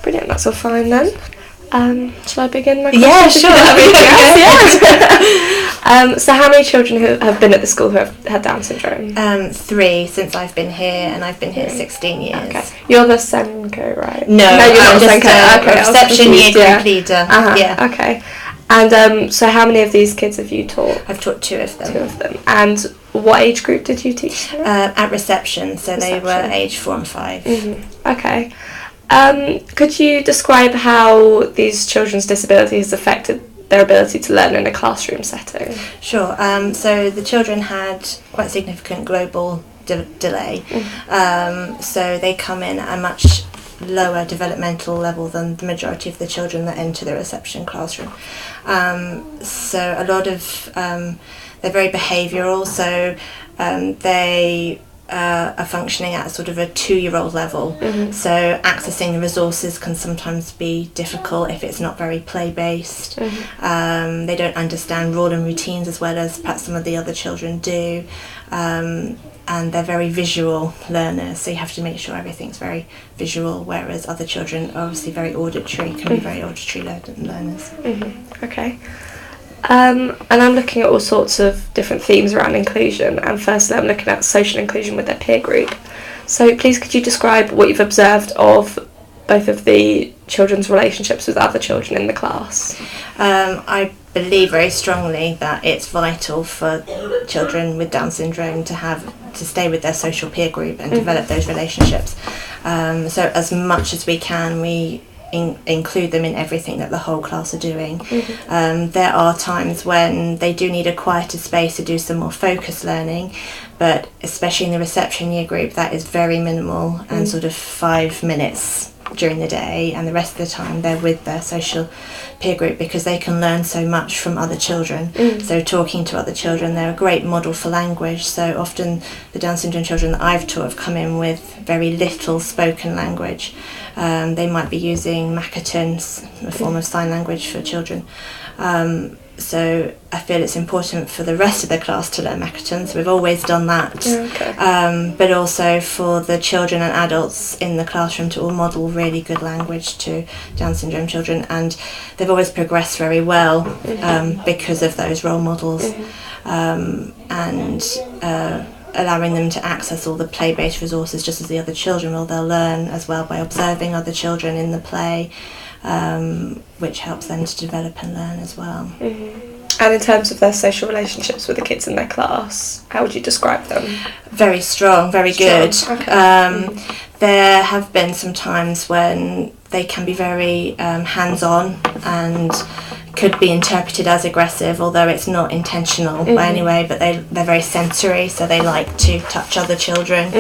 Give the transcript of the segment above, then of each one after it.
Brilliant, that's all fine then. Shall I begin my Yeah, question? sure. So how many children who have been at the school who have had Down syndrome? 3 since I've been here, and I've been here 16 years. Okay. You're the Senko, right? No, you're not I'm just Senko. a reception year group leader. Yeah. Okay. And so how many of these kids have you taught? I've taught 2 of them. 2 of them. And what age group did you teach them? At reception, so they were age 4 and 5. Mm-hmm. Okay. Could you describe how these children's disability has affected their ability to learn in a classroom setting? Sure. So the children had quite significant global delay. So they come in at a much lower developmental level than the majority of the children that enter the reception classroom. So a lot of they're very behavioural, so they are functioning at sort of a 2-year-old level. So accessing the resources can sometimes be difficult if it's not very play-based. They don't understand rule and routines as well as perhaps some of the other children do. And they're very visual learners, so you have to make sure everything's very visual, whereas other children are obviously very auditory, can be very auditory learners. Okay. And I'm looking at all sorts of different themes around inclusion, and firstly I'm looking at social inclusion with their peer group. So please could you describe what you've observed of both of the children's relationships with other children in the class? I believe very strongly that it's vital for children with Down syndrome to stay with their social peer group and develop those relationships. So as much as we can, we include them in everything that the whole class are doing. There are times when they do need a quieter space to do some more focused learning, but especially in the reception year group that is very minimal and sort of 5 minutes during the day, and the rest of the time they're with their social peer group because they can learn so much from other children. So talking to other children, they're a great model for language. So often the Down syndrome children that I've taught have come in with very little spoken language. They might be using Makaton, a form of sign language for children. So I feel it's important for the rest of the class to learn Makaton, so we've always done that. But also for the children and adults in the classroom to all model really good language to Down syndrome children, and they've always progressed very well because of those role models. And allowing them to access all the play-based resources just as the other children will. They'll learn as well by observing other children in the play, which helps them to develop and learn as well. And in terms of their social relationships with the kids in their class, how would you describe them? Very strong, very good. Okay. There have been some times when they can be very hands-on and could be interpreted as aggressive, although it's not intentional by any way, but they're very sensory, so they like to touch other children,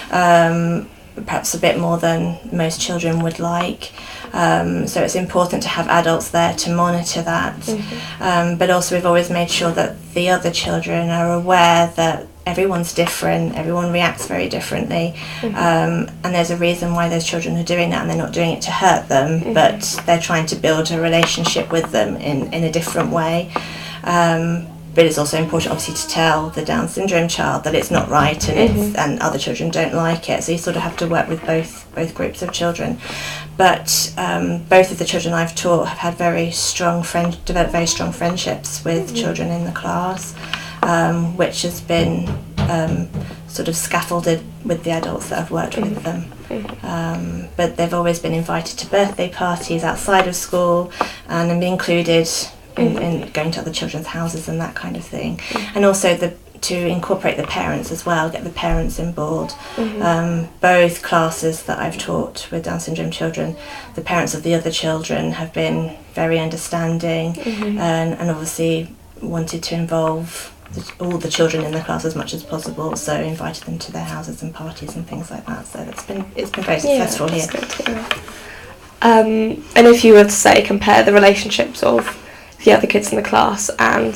perhaps a bit more than most children would like. So it's important to have adults there to monitor that. But also we've always made sure that the other children are aware that everyone's different, everyone reacts very differently, and there's a reason why those children are doing that, and they're not doing it to hurt them, but they're trying to build a relationship with them in a different way. But it's also important obviously to tell the Down syndrome child that it's not right, and and other children don't like it, so you sort of have to work with both groups of children. But both of the children I've taught have had developed very strong friendships with children in the class, which has been sort of scaffolded with the adults that have worked with them. But they've always been invited to birthday parties outside of school and be included in going to other children's houses and that kind of thing. And also to incorporate the parents as well, get the parents on board. Both classes that I've taught with Down syndrome children, the parents of the other children have been very understanding and obviously wanted to involve all the children in the class as much as possible, so invited them to their houses and parties and things like that. So it's been very successful here. And if you were to say compare the relationships of the other kids in the class and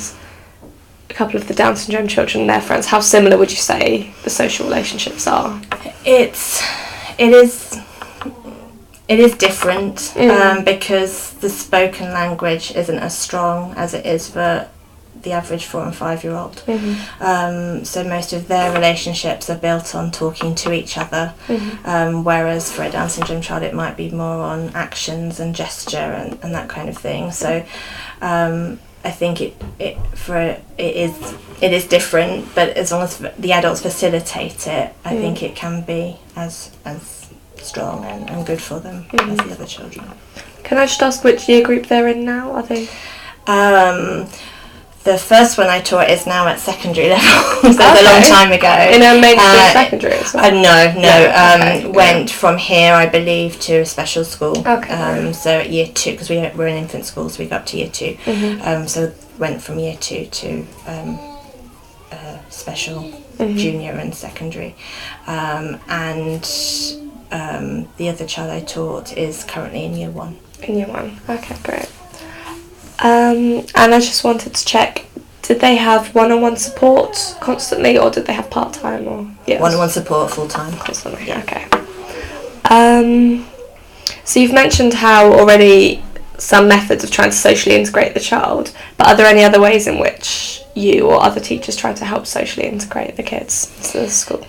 a couple of the Down syndrome children and their friends, how similar would you say the social relationships are? It is different because the spoken language isn't as strong as it is for the average 4 and 5 year old. So most of their relationships are built on talking to each other, whereas for a Down syndrome child it might be more on actions and gesture and that kind of thing. So I think it is different, but as long as the adults facilitate it, I think it can be as strong and good for them as the other children. Can I just ask which year group they're in now? Are they? The first one I taught is now at secondary level, so that's a long time ago. In a mainstream secondary as well? No. Went from here, I believe, to a special school. Okay. So at year 2, because we're in infant school, so we got up to year 2. So went from year 2 to special, junior and secondary. And the other child I taught is currently in year 1. In year 1, okay, great. And I just wanted to check, did they have one-on-one support constantly, or did they have part-time? Or one-on-one support full-time. Constantly, yeah. Okay. So you've mentioned how already some methods of trying to socially integrate the child, but are there any other ways in which you or other teachers try to help socially integrate the kids into the school?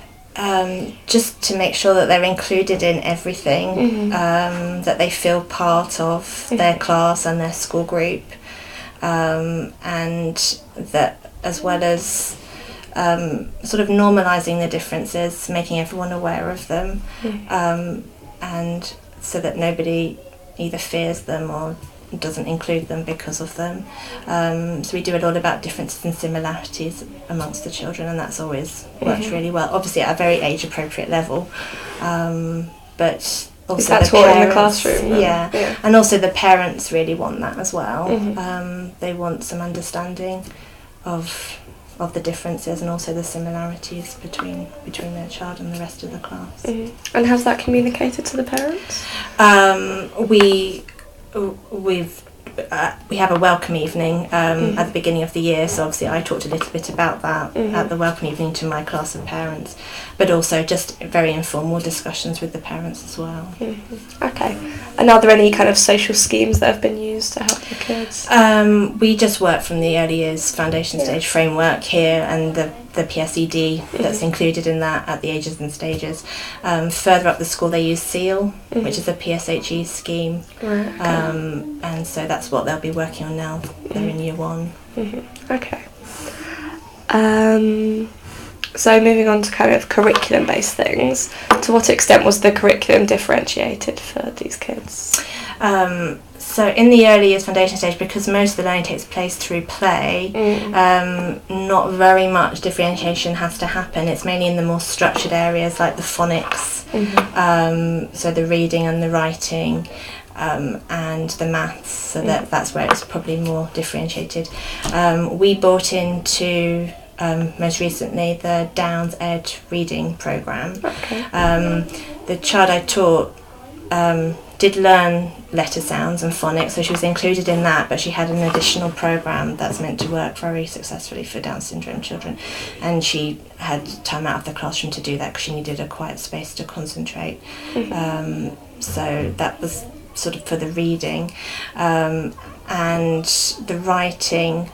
Just to make sure that they're included in everything, that they feel part of their class and their school group, and that, as well as sort of normalising the differences, making everyone aware of them, and so that nobody either fears them or doesn't include them because of them. So we do a lot about differences and similarities amongst the children, and that's always worked really well, obviously at a very age appropriate level, but also is that taught in the classroom? Yeah, and also the parents really want that as well. They want some understanding of the differences and also the similarities between their child and the rest of the class. And how's that communicated to the parents? We have a welcome evening at the beginning of the year, so obviously I talked a little bit about that at the welcome evening to my class of parents, but also just very informal discussions with the parents as well. Okay. And are there any kind of social schemes that have been used to help the kids? We just work from the early years foundation stage framework here, and the PSED that's included in that at the ages and stages. Further up the school they use SEAL, which is a PSHE scheme, and so that's what they'll be working on now. They're in year 1. Okay. So moving on to kind of curriculum based things, to what extent was the curriculum differentiated for these kids? So in the early years foundation stage, because most of the learning takes place through play, not very much differentiation has to happen. It's mainly in the more structured areas like the phonics, so the reading and the writing, and the maths, so that's where it's probably more differentiated. We brought into most recently the Downs Ed reading programme. The child I taught did learn letter sounds and phonics, so she was included in that, but she had an additional programme that's meant to work very successfully for Down syndrome children, and she had time out of the classroom to do that because she needed a quiet space to concentrate. So that was sort of for the reading, and the writing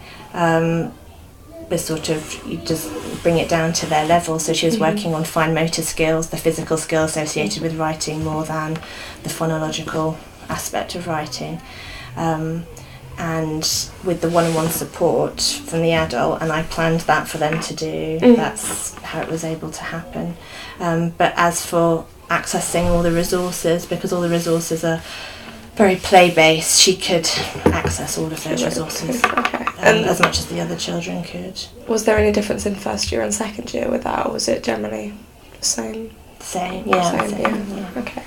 was sort of, you just bring it down to their level, so she was working on fine motor skills, the physical skill associated with writing, more than the phonological aspect of writing, and with the one-on-one support from the adult, and I planned that for them to do, that's how it was able to happen. But as for accessing all the resources, because all the resources are very play-based, she could access all of those resources. As much as the other children could. Was there any difference in first year and second year with that, or was it generally the same? Same. Okay.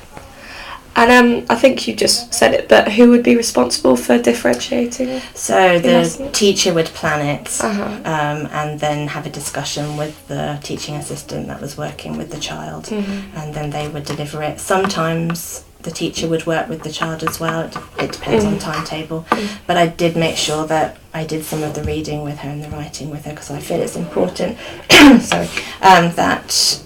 And I think you just said it, but who would be responsible for differentiating? So the teacher would plan it, and then have a discussion with the teaching assistant that was working with the child, and then they would deliver it. Sometimes the teacher would work with the child as well. It depends on timetable, but I did make sure that I did some of the reading with her and the writing with her, because I feel it's important that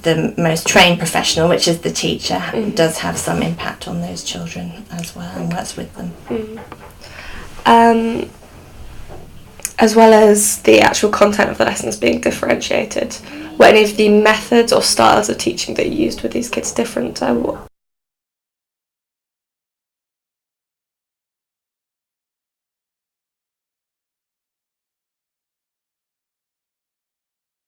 the most trained professional, which is the teacher, does have some impact on those children as well and works with them. as well as the actual content of the lessons being differentiated, were any of the methods or styles of teaching that you used with these kids different?